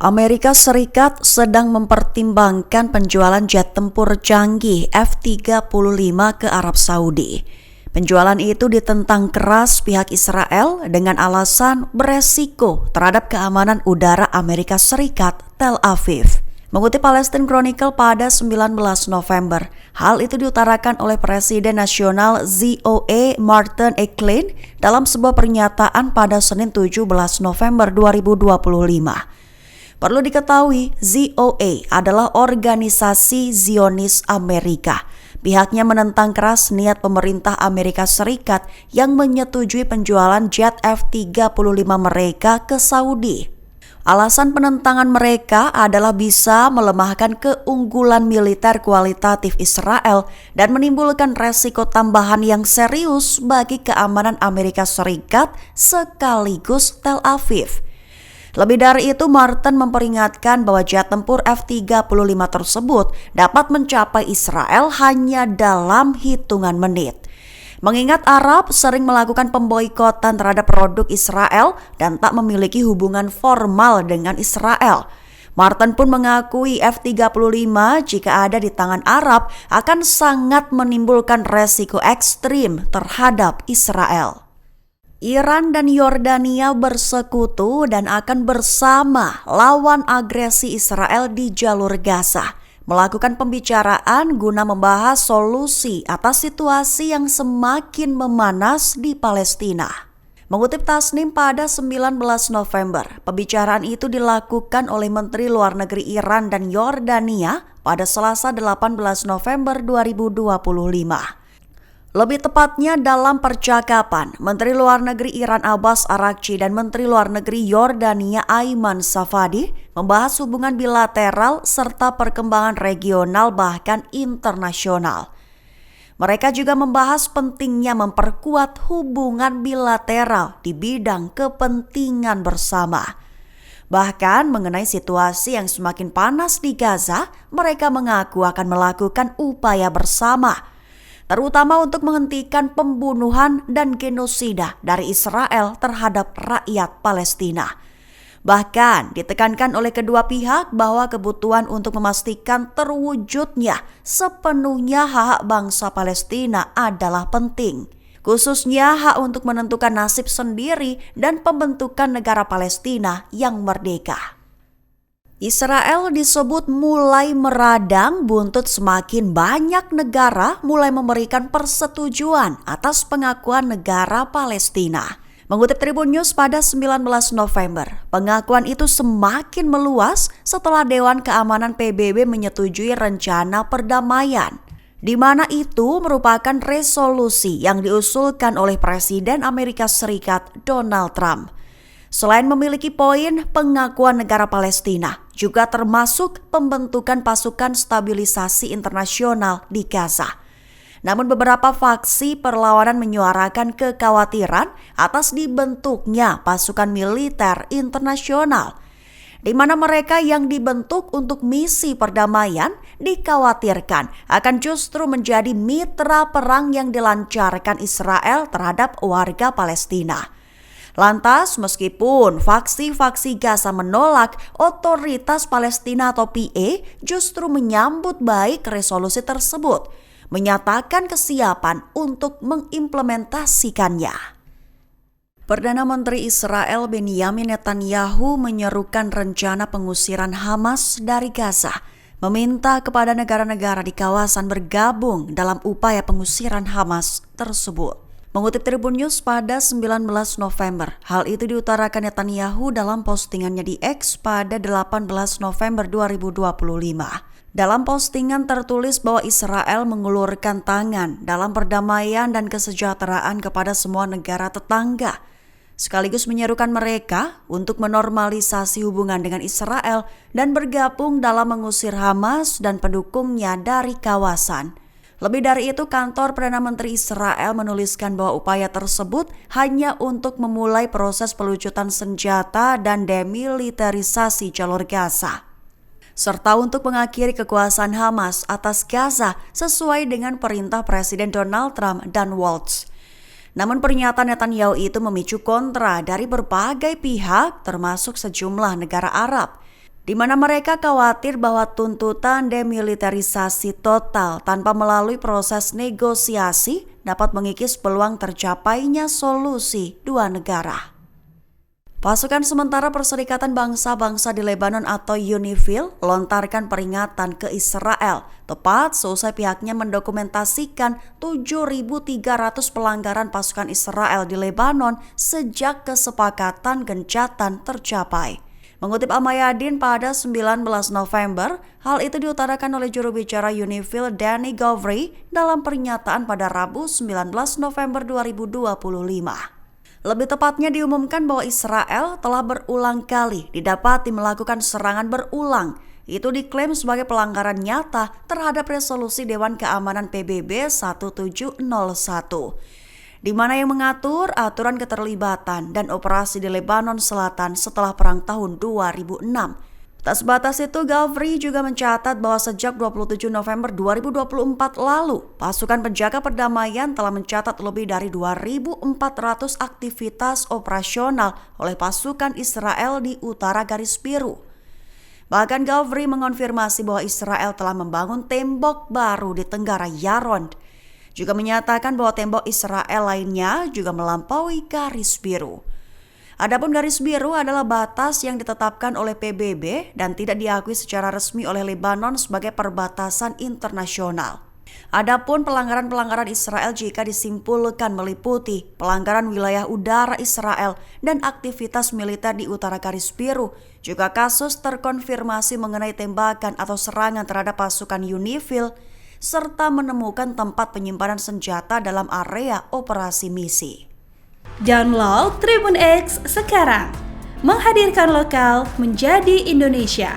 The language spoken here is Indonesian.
Amerika Serikat sedang mempertimbangkan penjualan jet tempur canggih F-35 ke Arab Saudi. Penjualan itu ditentang keras pihak Israel dengan alasan beresiko terhadap keamanan udara Amerika Serikat, Tel Aviv. Mengutip Palestine Chronicle pada 19 November, hal itu diutarakan oleh Presiden Nasional ZOE Martin Eklund dalam sebuah pernyataan pada Senin 17 November 2025. Perlu diketahui, ZOE adalah organisasi Zionis Amerika. Pihaknya menentang keras niat pemerintah Amerika Serikat yang menyetujui penjualan jet F-35 mereka ke Saudi. Alasan penentangan mereka adalah bisa melemahkan keunggulan militer kualitatif Israel dan menimbulkan resiko tambahan yang serius bagi keamanan Amerika Serikat sekaligus Tel Aviv. Lebih dari itu, Martin memperingatkan bahwa jet tempur F-35 tersebut dapat mencapai Israel hanya dalam hitungan menit. Mengingat Arab sering melakukan pemboikotan terhadap produk Israel dan tak memiliki hubungan formal dengan Israel, Martin pun mengakui F-35 jika ada di tangan Arab akan sangat menimbulkan resiko ekstrim terhadap Israel. Iran dan Yordania bersekutu dan akan bersama lawan agresi Israel di jalur Gaza, melakukan pembicaraan guna membahas solusi atas situasi yang semakin memanas di Palestina. Mengutip Tasnim pada 19 November, pembicaraan itu dilakukan oleh Menteri Luar Negeri Iran dan Yordania pada Selasa 18 November 2025. Lebih tepatnya dalam percakapan, Menteri Luar Negeri Iran Abbas Araghchi dan Menteri Luar Negeri Yordania Ayman Safadi membahas hubungan bilateral serta perkembangan regional bahkan internasional. Mereka juga membahas pentingnya memperkuat hubungan bilateral di bidang kepentingan bersama. Bahkan mengenai situasi yang semakin panas di Gaza, mereka mengaku akan melakukan upaya bersama, terutama untuk menghentikan pembunuhan dan genosida dari Israel terhadap rakyat Palestina. Bahkan ditekankan oleh kedua pihak bahwa kebutuhan untuk memastikan terwujudnya sepenuhnya hak bangsa Palestina adalah penting, khususnya hak untuk menentukan nasib sendiri dan pembentukan negara Palestina yang merdeka. Israel disebut mulai meradang buntut semakin banyak negara mulai memberikan persetujuan atas pengakuan negara Palestina. Mengutip Tribun News pada 19 November, pengakuan itu semakin meluas setelah Dewan Keamanan PBB menyetujui rencana perdamaian, di mana itu merupakan resolusi yang diusulkan oleh Presiden Amerika Serikat Donald Trump. Selain memiliki poin pengakuan negara Palestina, juga termasuk pembentukan pasukan stabilisasi internasional di Gaza. Namun beberapa faksi perlawanan menyuarakan kekhawatiran atas dibentuknya pasukan militer internasional, di mana mereka yang dibentuk untuk misi perdamaian dikhawatirkan akan justru menjadi mitra perang yang dilancarkan Israel terhadap warga Palestina. Lantas, meskipun faksi-faksi Gaza menolak, otoritas Palestina atau PA justru menyambut baik resolusi tersebut, menyatakan kesiapan untuk mengimplementasikannya. Perdana Menteri Israel Benjamin Netanyahu menyerukan rencana pengusiran Hamas dari Gaza, meminta kepada negara-negara di kawasan bergabung dalam upaya pengusiran Hamas tersebut. Mengutip Tribun News pada 19 November, hal itu diutarakan Netanyahu dalam postingannya di X pada 18 November 2025. Dalam postingan tertulis bahwa Israel mengulurkan tangan dalam perdamaian dan kesejahteraan kepada semua negara tetangga, sekaligus menyerukan mereka untuk menormalisasi hubungan dengan Israel dan bergabung dalam mengusir Hamas dan pendukungnya dari kawasan. Lebih dari itu, kantor Perdana Menteri Israel menuliskan bahwa upaya tersebut hanya untuk memulai proses pelucutan senjata dan demilitarisasi jalur Gaza, serta untuk mengakhiri kekuasaan Hamas atas Gaza sesuai dengan perintah Presiden Donald Trump dan Waltz. Namun pernyataan Netanyahu itu memicu kontra dari berbagai pihak termasuk sejumlah negara Arab. di mana mereka khawatir bahwa tuntutan demilitarisasi total tanpa melalui proses negosiasi dapat mengikis peluang tercapainya solusi dua negara. Pasukan sementara Perserikatan Bangsa-Bangsa di Lebanon atau UNIFIL lontarkan peringatan ke Israel, tepat seusai pihaknya mendokumentasikan 7.300 pelanggaran pasukan Israel di Lebanon sejak kesepakatan gencatan tercapai. Mengutip Al-Mayadin pada 19 November, hal itu diutarakan oleh juru bicara UNIFIL Danny Gowrie dalam pernyataan pada Rabu 19 November 2025. Lebih tepatnya diumumkan bahwa Israel telah berulang kali didapati melakukan serangan berulang. Itu diklaim sebagai pelanggaran nyata terhadap resolusi Dewan Keamanan PBB 1701. Di mana yang mengatur aturan keterlibatan dan operasi di Lebanon Selatan setelah Perang tahun 2006. Tak sebatas itu, Gowrie juga mencatat bahwa sejak 27 November 2024 lalu, pasukan penjaga perdamaian telah mencatat lebih dari 2.400 aktivitas operasional oleh pasukan Israel di utara garis biru. Bahkan Gowrie mengonfirmasi bahwa Israel telah membangun tembok baru di Tenggara Yaron. Juga menyatakan bahwa tembok Israel lainnya juga melampaui garis biru. Adapun garis biru adalah batas yang ditetapkan oleh PBB dan tidak diakui secara resmi oleh Lebanon sebagai perbatasan internasional. Adapun pelanggaran-pelanggaran Israel jika disimpulkan meliputi pelanggaran wilayah udara Israel dan aktivitas militer di utara garis biru, juga kasus terkonfirmasi mengenai tembakan atau serangan terhadap pasukan UNIFIL, serta menemukan tempat penyimpanan senjata dalam area operasi misi. Download Tribun X sekarang, menghadirkan lokal menjadi Indonesia.